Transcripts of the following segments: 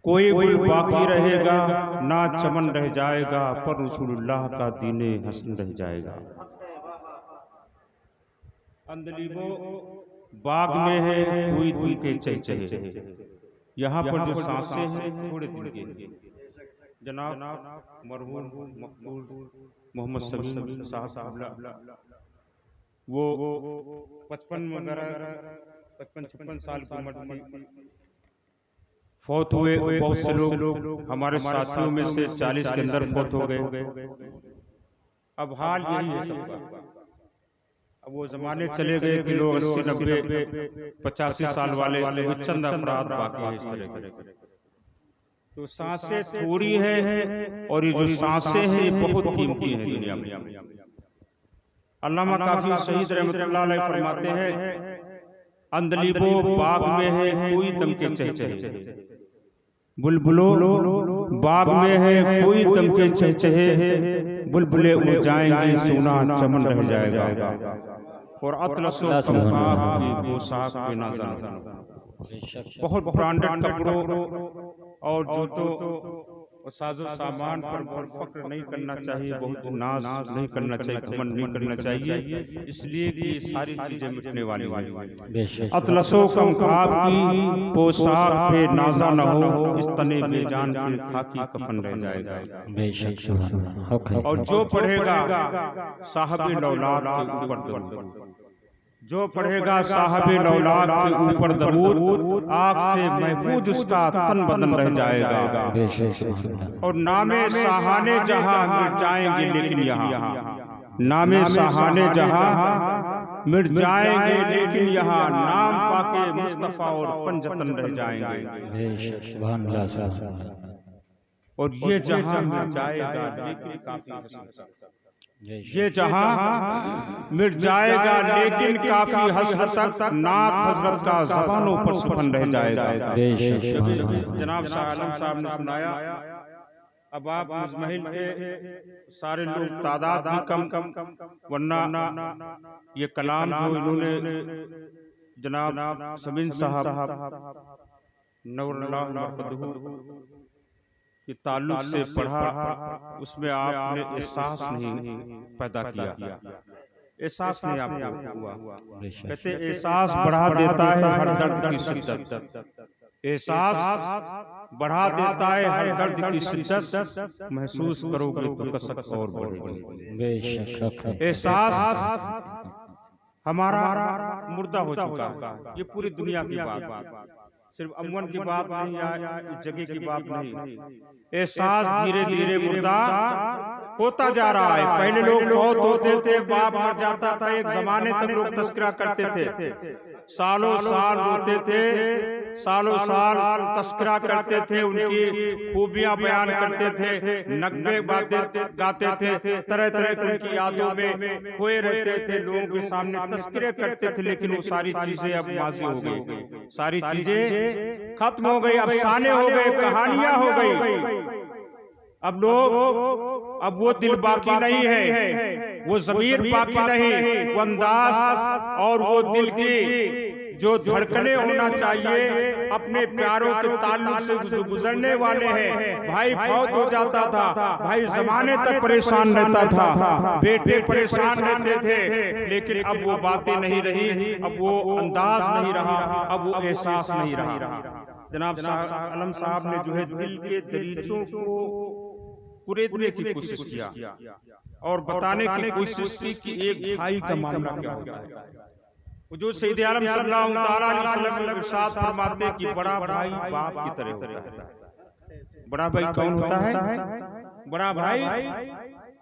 कोई गुल बाकी रहेगा ना चमन रह जाएगा, पर रसूलुल्लाह का दीने हसन रह जाएगा। अंदलीबो बाग में है कोई दिल के चहचहे, यहाँ पर जो सांसें हैं थोड़े दिल के। जनाब मरहूम मकबूल मोहम्मद समीम साहब वो 55 वगैरह 55 साल की उम्र में फौत हुए। बहुत से लोग हमारे साथियों में से 40 के अंदर फौत हो गए। अब हाल यही है सबका। अब वो जमाने चले गए कि लोग 80 90 85 साल वाले चंद अफराद बाकी है इस तरह के। तो सांसें थोड़ी है और ये जो सांसें हैं ये बहुत कीमती हैं दुनिया में। अल्लामा काफी शहीद रहमतुल्लाह अलैह फरमाते हैं, अंदलीबो बाग में है कोई दम के चहचहे, बुलबुलो बाग में है कोई दम के चहचहे, बुलबुले उड़ जाएंगे सोना चमन रह जाएगा, और अतलसो कमखाब की पोशाक पे नाज़ान। बहुत ब्रांडेड कपड़ों और जूतों और साजो सामान पर बहुत फख्र नहीं करना चाहिए, बहुत नाज नहीं करना चाहिए, घमंड नहीं करना चाहिए, इसलिए कि ये सारी चीजें मिटने वाली हैं। अतलसो कमखाब की पोशाक पे नाजा न हो, इस तने बेजान के खाकी कफन रह जाएगा। और जो पढ़ेगा साहबे लौलाद के ऊपर दरूद, जो पढ़ेगा साहबे लौलाद के ऊपर दरूद, आग से महफूज उसका तन बदन रह जाएगा। और नामे साहाने जहां मिट जाएंगे लेकिन यहाँ, नामे साहाने जहां मिट जाएंगे लेकिन यहाँ, नाम पाके मुस्तफा और पंजतन रह जाएंगे। और ये जहां मिट जाएगा लेकिन काफी हसरत, ये जहां मिट जाएगा लेकिन काफी हसरत तक नात हजरत का ज़बानों पर सुपन रह जाएगा। जनाब शाह आलम साहब ने सुनाया, अब आप मुजमहिल थे, सारे लोग तादाद भी कम, वरना ये कलाम जो इन्होंने जनाब समीन साहब नौरुल्लाह मरकदहू के ताल्लुक से पढ़ा, उसमें आपने एहसास नहीं पैदा किया, एहसास नहीं आपको हुआ। कहते एहसास बढ़ा देता है हर दर्द की शिद्दत, एहसास बढ़ा देता है हर दर्द की शिद्दत, महसूस करोगे तो कसक और बढ़ेगी। एहसास हमारा मुर्दा हो चुका है, ये पूरी दुनिया की बात, सिर्फ अमन की बात नहीं या इस जगह की बात नहीं। एहसास धीरे धीरे मुर्दा होता जा रहा है। पहले लोग फौत होते थे, बाप मर जाता था, एक जमाने तक लोग तस्करा करते थे, सालों साल रोते थे, सालों साल तस्करा करते थे, उनकी खूबियां बयान करते थे, नगमे बातें गाते थे, तरह तरह की उनकी यादों में खोए रहते थे, लोगों के सामने तस्करे करते थे। लेकिन वो सारी चीजें अब माजी हो गई, सारी चीजें खत्म हो गई, अफसाने हो गए, कहानियां हो गई। अब लोग, अब वो दिल बाकी नहीं है, वो ज़मीर बाकी नहीं, वो अंदाज और वो दिल की जो धड़कने होना चाहिए अपने प्यारों के ताल्लुक से जो गुजरने वाले हैं। भाई फौत हो जाता था, भाई जमाने तक परेशान रहता था, बेटे परेशान रहते थे, लेकिन अब वो बातें नहीं रही, अब वो अंदाज नहीं रहा, अब वो एहसास नहीं रहा। जनाब शाह आलम साहब ने जो है दिल के दरीचों को कुरेदने की कोशिश किया और बताने की कोशिश की कि एक भाई का मामला क्या होता है। जो सैयद आलम सल्लल्लाहु अलैहि वसल्लम इरशाद फरमाते हैं कि बड़ा भाई बाप की तरह होता है। बड़ा भाई कौन होता है? बड़ा भाई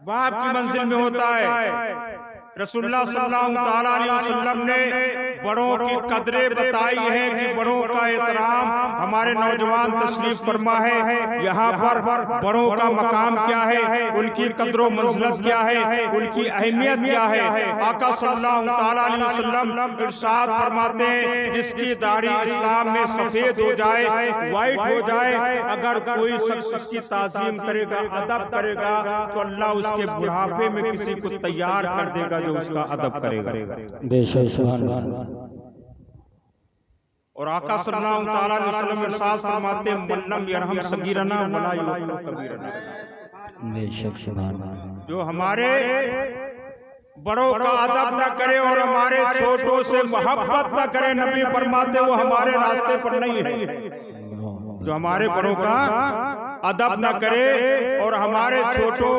बाप की मंजिल में होता है। रसूलुल्लाह सल्लल्लाहु अलैहि वसल्लम ने बड़ों की कदरें बताई है कि बड़ों का एहतराम, हमारे नौजवान तशरीफ फरमा है, यहाँ पर बड़ों का मकाम क्या है, उनकी कदरों मंजिलत क्या है, उनकी अहमियत क्या है। आका सल्लल्लाहु अलैहि वसल्लम इरशाद फरमाते हैं, जिसकी दाढ़ी इस्लाम में सफेद हो जाए, व्हाइट हो जाए, अगर कोई शख्स उसकी ताजीम करेगा, अदब करेगा, तो अल्लाह उसके बुढ़ापे में किसी को तैयार कर देगा जो उसका अदब करेगा। और आका सल्लल्लाहु तआला अलैहि वसल्लम इरशाद फरमाते हैं मल्लम यरहम सगीरना वला युरहम कबीरना। बेशक सुभान अल्लाह। जो हमारे बड़ों का अदब न करे और हमारे छोटों से मोहब्बत न करे, नबी फरमाते वो हमारे रास्ते पर नहीं है। जो हमारे बड़ों का अदब न करे और हमारे छोटों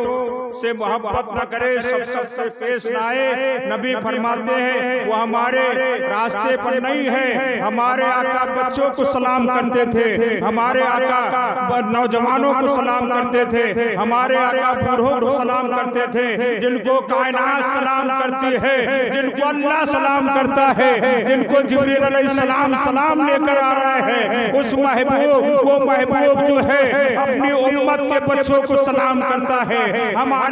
से मोहब्बत न करे, शफ़क़त से पेश न आए, नबी फरमाते हैं वो हमारे रास्ते पर नहीं है। हमारे आका बच्चों को सलाम करते थे, हमारे आका नौजवानों को सलाम करते थे, हमारे आका बूढ़ों को सलाम करते थे। जिनको कायनात सलाम करती है, जिनको अल्लाह सलाम करता है, जिनको जिब्रील अलैहिस्सलाम सलाम लेकर आ रहे हैं, उस महबूब, वो महबूब जो है अपनी उम्मत के बच्चों को सलाम करता है। हमारे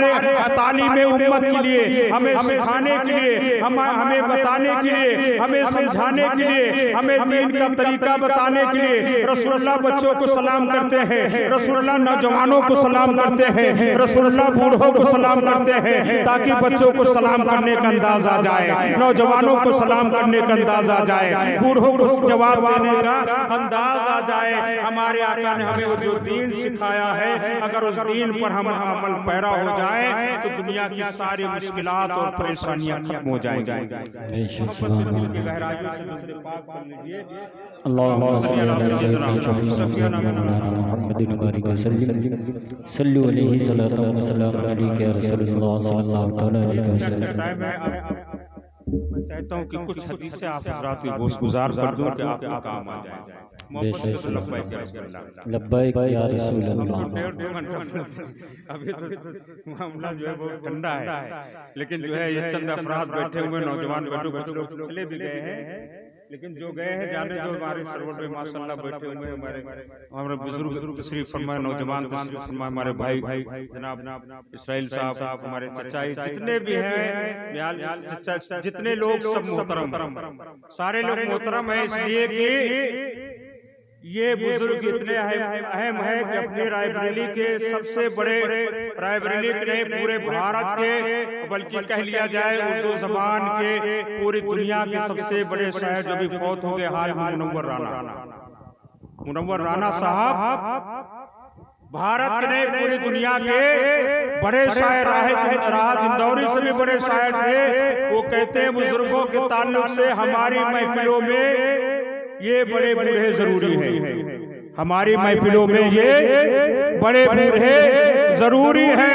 तालीम उम्मत के लिए, हमें सिखाने के लिए, हमें बताने के लिए, हमें समझाने के लिए, हमें दीन का तरीका बताने के लिए रसूलुल्लाह बच्चों को सलाम करते हैं, रसूलुल्लाह नौजवानों को सलाम करते हैं, रसूलुल्लाह बूढ़ों को सलाम करते हैं, ताकि बच्चों को सलाम करने का अंदाज आ जाए, नौजवानों को सलाम करने का अंदाज आ जाए, बूढ़ों को जवाब देने का अंदाज आ जाए। हमारे आका ने हमें वो जो दीन सिखाया है, अगर उस दीन पर हम अमल पैरा हो जाए तो दुनिया की सारी मुश्किलात और परेशानियां खत्म हो जाएंगी। गहराइयों से दुरूद पाक पढ़ लीजिए। अल्लाहुम्मा सल्लु अलैहि सल्लल्लाहु अलैहि या रसूलुल्लाह सल्लल्लाहु अलैहि वसल्लम। मैं चाहता हूँ कि कुछ हदीसें आप हज़रात की गोशगुजार कर दूं कि आपके काम आ जाए। लब्बैक या रसूल अल्लाह। अभी तो मामला जो है बहुत ठंडा है, लेकिन जो है ये चंद अफराद बैठे हुए नौजवान बैठे, कुछ लोग चले भी गए हैं, लेकिन जो गए हैं जाने जो हमारे सरवर पे माशाल्लाह बैठे हुए हमारे बुजुर्ग तशरीफ फरमाए, नौजवान तशरीफ फरमाए, हमारे भाई जनाब इसराइल साहब, हमारे चचा, जितने भी हैं चचा, जितने लोग सब मोहतरम, सारे लोग मोहतरम है, इसलिए कि ये बुजुर्ग इतने अहम है कि अपनी रायबरेली के सबसे बड़े, रायबरेली के नहीं पूरे भारत के, बल्कि कह लिया जाए उर्दू जबान के पूरी दुनिया के सबसे बड़े शायर जो भी फौत हो गए हाल में, मुनव्वर राना साहब भारत के नहीं पूरी दुनिया के बड़े शायर, राहत इंदौरी से भी बड़े शायर थे। वो कहते हैं बुजुर्गों के ताल्लुक से हमारी महफिलों में ये बड़े बूढ़े जरूरी है, हमारी महफिलों में ये बड़े बूढ़े जरूरी है।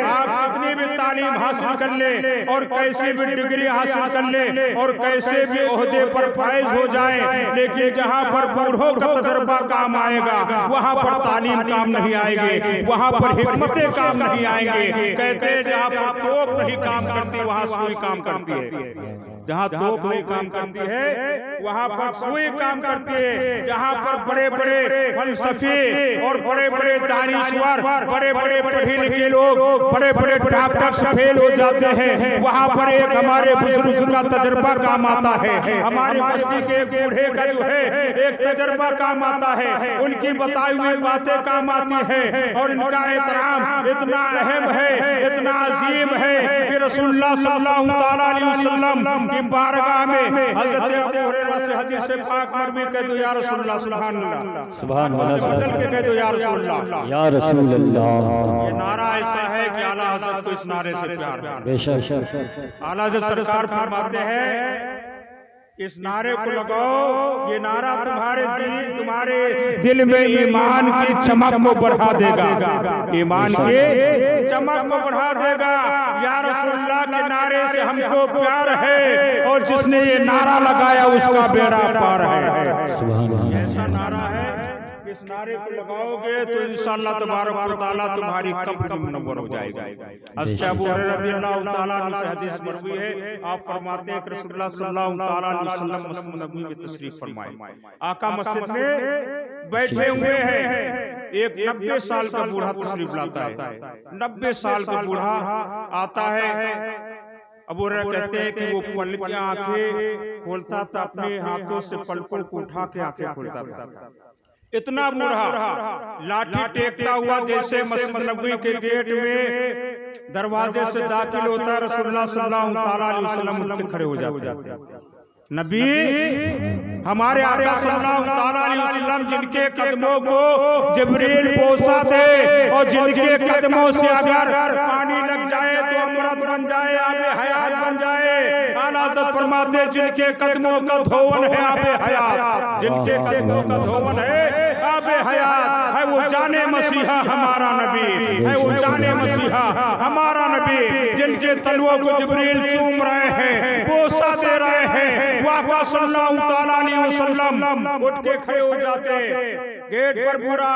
आप कितनी भी तालीम हासिल कर ले और कैसी भी डिग्री हासिल कर ले और कैसे भी ओहदे पर फाइज हो जाए, लेकिन जहाँ पर बूढ़ों का तजर्बा काम आएगा वहाँ पर तालीम काम नहीं आएगी, वहाँ पर हिकमतें काम नहीं आएंगे। कहते हैं जहाँ पर तोप नहीं काम करती वहाँ सुई काम करती है, जहाँ तोप नहीं काम करती है वहाँ पर सुई काम करती है। जहाँ पर बड़े बड़े फलसफी और बड़े बड़े दानिश्वर, बड़े बड़े पढ़े लिखे लोग, बड़े बड़े डॉक्टर्स फेल हो जाते हैं, वहाँ पर एक हमारे बुजुर्ग का तजर्बा काम आता है, हमारे बस्ती के बूढ़े का जो है एक तजर्बा काम आता है, उनकी बताई हुई बातें काम आती है। और इनका एहतराम इतना अहम है, इतना अजीम है कि रसूलुल्लाह सल्लल्लाहु अलैहि वसल्लम की बारगाह में हजरत अबू हुरैरा से हदीस पाक मरवी कह दो या रसूलुल्लाह, सुभान अल्लाह, सुभान अल्लाह, बदल के कह दो या रसूलुल्लाह, या रसूलुल्लाह। ये नारा ऐसा है कि आला हज़रत को इस नारे से प्यार है। बेशक आला हज़रत सरकार फरमाते हैं इस नारे को लगाओ, ये नारा तुम्हारे दिल में ईमान की चमक को बढ़ा देगा, ईमान की चमक को बढ़ा देगा। या रसूलुल्लाह के नारे से हमको प्यार है और जिसने ये नारा लगाया उसका बेड़ा पार है। सुभान अल्लाह। ऐसा नारा है, इस नारे को लगाओगे तो इंशाअल्लाह तबारक व तआला तुम्हारी कब्र मुनव्वर हो जाएगा। हज़रत अबू हुरैरा रज़ियल्लाहु तआला अन्हु से हदीस मरवी है, आप फरमाते हैं कि रसूलुल्लाह सल्लल्लाहु अलैहि वसल्लम मस्जिद नबवी में तशरीफ फरमाए, आका मस्जिद में बैठे हुए हैं, एक 90 साल का बूढ़ा तशरीफ लाता है, 90 साल का बूढ़ा आता है। अबू हुरैरा कहते हैं कि वो पल की आंखें खोलता था, अपने हाथों से पलकों को उठा के आंखें खोलता था। इतना बूढ़ा लाठी टेकता हुआ जैसे मस्जिद नबवी के गेट में दरवाजे से दाखिल होता है, रसूलुल्लाह सल्लल्लाहु अलैहि वसल्लम उठ के खड़े हो जाते हैं। नबी हमारे आका सल्लल्लाहु ताला अलैहि वसल्लम जिनके कदमों को जिब्रील पोसा थे और जिनके कदमों से अगर पानी लग जाए तो अमृत बन जाए, आबे हयात बन जाए। आला हज़रत फरमाते जिनके कदमों का धोवन है आबे हयात, जिनके कदमों का धोवन है आबे हयात है वो जाने मसीहा हमारा नबी है, वो जाने मसीहा हमारा नबी। जिनके तलवों को जिब्रील चूम रहे हैं, पोसा दे रहे हैं, वो आका सल्लल्लाहु ताला अलैहि वसल्लम उठ के खड़े हो जाते हैं। गेट पर पूरा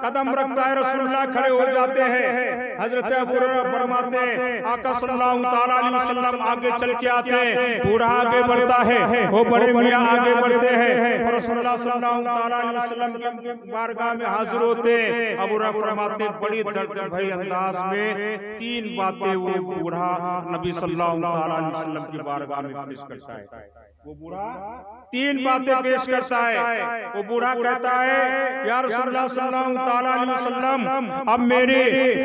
कदम रखता है रसूलुल्लाह, खड़े हो जाते हैं। हजरत अबू हुरैरा फरमाते हैं आका सल्लल्लाहु ताला अलैहि वसल्लम आगे चल के आते हैं, पूरा आगे बढ़ता है, वो बड़े मियां आगे बढ़ते हैं और रसूलुल्लाह सल्लल्लाहु ताला अलैहि वसल्लम की बारगाह में हाजिर होते हैं। अबू हुरैरा फरमाते हैं बड़ी दर्द भरी अंदाज में तीन बातें वो बूढ़ा नबी सल्लल्लाहु ताला अलैहि वसल्लम की बारगाह में पेश करता है। वो बूढ़ा तीन बातें पेश करता है। वो बूढ़ा कहता है या रसूलुल्लाह सल्लल्लाहु ताला अलैहि वसल्लम अब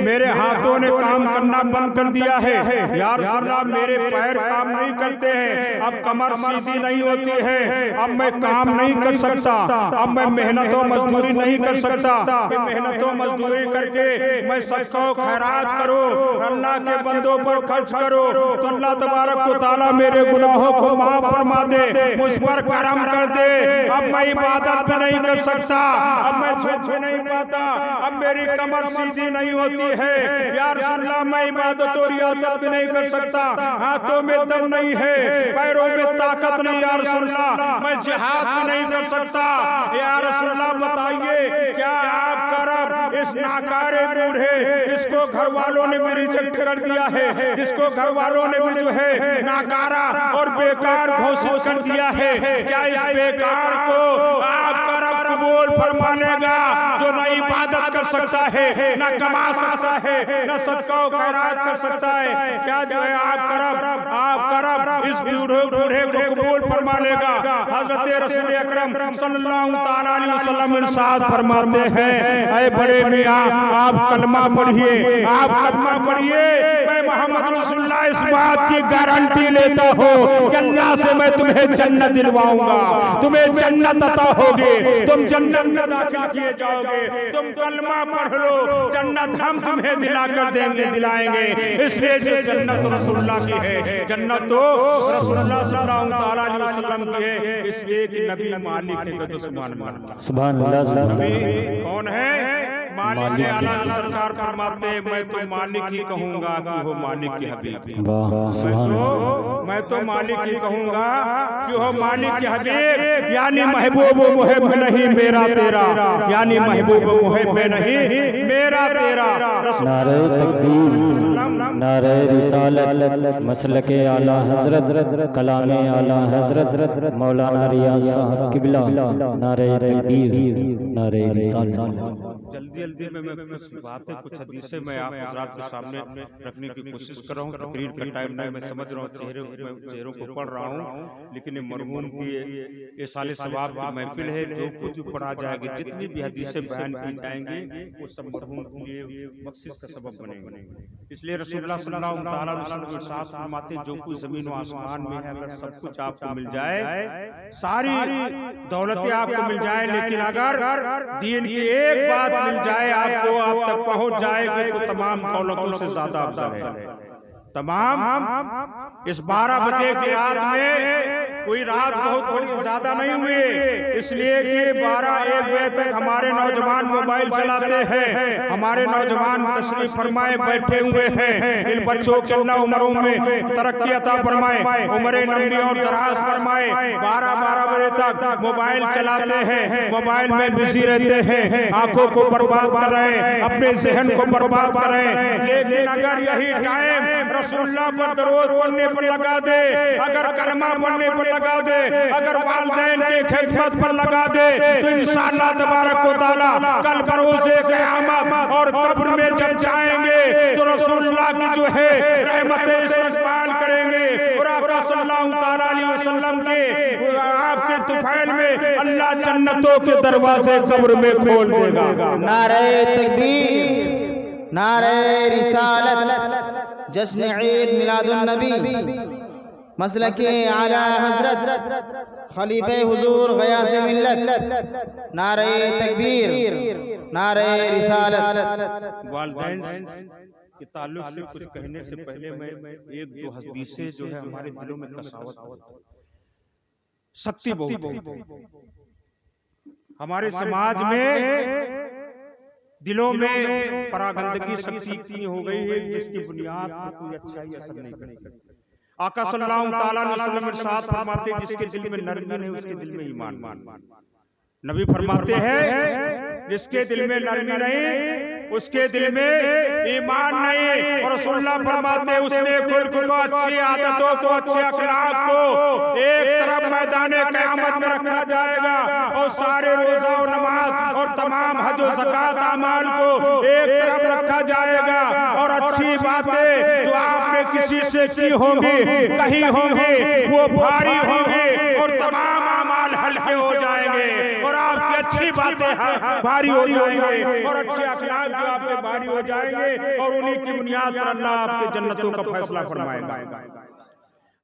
मेरे हाथों ने काम करना बंद कर दिया है। या रसूलुल्लाह मेरे पैर काम नहीं करते हैं, अब कमर सीधी नहीं होती है, अब मैं काम नहीं कर सकता, अब मैं मेहनत और मजदूरी नहीं कर सकता। मेहनत और मजदूरी करके मैं सदका और खैरात करो, अल्लाह के बंदों पर खर्च करो तो अल्लाह तबारक व तआला मेरे गुनाहों को माफ फरमा दे, मुझ पर करम कर दे। अब मैं इबादत भी नहीं कर सकता, अब मैं छुप नहीं पाता, अब मेरी कमर सीधी नहीं होती है। या रसूलुल्लाह मैं इबादत और रियासत भी नहीं कर सकता, हाथों में दम नहीं है, पैरों में ताकत नहीं। या रसूलुल्लाह मैं जिहाद भी नहीं कर सकता। या रसूलुल्लाह बताइए क्या आप करब इस नाकारे बूढ़े जिसको घर वालों ने भी रिजेक्ट कर दिया है, जिसको घर वालों ने भी जो है नाकारा और बेकार घोषित कर दिया है, क्या इस बेकार को आप करब कबूल फरमा लेगा जो न इबादत कर सकता है, न कमा सकता है, न सदका और खैरात कर सकता है? क्या जो है आप करब इस बूढ़े को कबूल फरमा लेगा? हजरत रसूल अकरम सल्लल्लाहु ताला अलैहि वसल्लम इरशाद फरमाते हैं ऐ बड़े मियां आप कलमा पढ़िए, आप कलमा पढ़िए। मैं मोहम्मद रसूलुल्लाह इस बात की गारंटी लेता हूँ कि अल्लाह से मैं तुम्हें जन्नत दिलवाऊंगा, तुम्हें जन्नत अता होगी, तुम जन्नत में दाखिल किए जाओगे। तुम कलमा पढ़ लो, जन्नत हम तुम्हें दिलाकर देंगे, दिलाएंगे। इसलिए जो जन्नत रसूलुल्लाह की है, जन्नत तो रसूलुल्लाह सल्लल्लाहु ताला अलैहि वसल्लम की है, इसलिए कि नबी मालिक है। तो सुभान अल्लाह। नबी कौन है? मालिक है। आला सरकार फरमाते मैं तो मालिक ही कहूंगा कि हो मालिक की हबीब। मैं तो मालिक ही कहूंगा कि हो मालिक की हबीब, यानी महबूब मुहिब नहीं मेरा तेरा, यानी महबूब मुहिब नहीं मेरा तेरा। नारे तकबीर, नारे रिसालत, मसलके आला हजरत, कलामे आला हजरत मौलाना रियाज साहब किबला। नारे तकबीर, नारे रिसालत। जल्दी में मैं कुछ बातें, कुछ हदीसें मैं आप हज़रात के सामने रखने की कोशिश कर रहा हूँ। तकरीर का टाइम नहीं, मैं समझ रहा हूँ चेहरों को पढ़ रहा हूँ, लेकिन मरहूम की ये साले सवाब की महफिल है। जो कुछ पढ़ा जाएगी, जितनी भी हदीसें बयान की जाएंगी, वो सब मरहूम के लिए बख्शिश का सबब बनेंगे। इसलिए रसूलुल्लाह सल्लल्लाहु अलैहि वसल्लम इरशाद फरमाते जो कुछ जमीन व आसमान में है, अगर सब कुछ आपको मिल जाए, सारी दौलतें आपको मिल जाए, लेकिन अगर दीन की एक बात मिल जाए आपको, आप तक पहुंच जाएगी, तो तमाम दौलतों से ज्यादा अफजल है। तमाम इस 12 बजे की रात में कोई रात बहुत ज्यादा नहीं हुई, इसलिए कि 12-1 बजे तक हमारे नौजवान मोबाइल चलाते हैं, हमारे नौजवान तशरीफ फरमाए बैठे हुए हैं। इन बच्चों के अल्लाह उम्रों में तरक्की अता फरमाए, उम्रें लंबी और दराज फरमाए। 12-12 बजे तक मोबाइल चलाते हैं, मोबाइल में बिजी रहते हैं, आंखों को बर्बाद कर रहे हैं, अपने जहन को बर्बाद कर रहे हैं। लेकिन अगर यही टाइम रसूलुल्लाह पर दरूद पढ़ने पर लगा दे, अगर कलमा पढ़ने पर लगा दे, अगर वालिदैन की खिदमत पर लगा दे, तो इंशाअल्लाह तबारक व तआला कल बरोज़े क़यामत और कब्र में जब जाएंगे तो रसूलुल्लाह की जो है रहमतें इस्तक़बाल करेंगे और आका सल्लल्लाहु ताला अलैहि वसल्लम के आपके तुफैल में अल्लाह जन्नतों के दरवाजे कब्र में खोल देगा। नारे तकबीर, नारे रिसालत, जश्न ईद मिलादुन नबी, मसलके आला हजरत खलीफे हुजूर गयास मिल्लत, नारे तकबीर, नारे रिसालत। वालिदैन के ताल्लुक से कुछ कहने से पहले मैं एक दो हदीसें जो है हमारे दिलों में कसावत शक्ति बहुत हमारे समाज में दिलों में परागंदगी शक्ति इतनी हो गई है जिसकी बुनियाद पर कोई अच्छाई असर नहीं करती। आका सल्लल्लाहु तआला अलैहि वसल्लम इरशाद फरमाते जिसके दिल में नरमी नहीं उसके दिल में ईमान। नबी फरमाते हैं जिसके दिल में नरमी नहीं उसके दिल में ईमान नहीं। और रसूलुल्लाह फरमाते उसने खुल्क को, अच्छी आदतों को, अच्छे अखलाक को एक तरफ मैदाने क़यामत में रखा जाएगा और सारे रोजा और नमाज और तमाम हज और ज़कात अमाल को एक तरफ रखा जाएगा। और अच्छी बातें जो आपने किसी से की होंगी कही होंगी वो भारी होंगी और तमाम अमाल हल्के हो जाएंगे और आपकी अच्छी बातें भारी हो जाएंगे और अच्छे अखलाक जो आपके भारी हो जाएंगे और उन्हीं की बुनियाद पर अल्लाह आपके जन्नतों का फैसला फरमाएगा।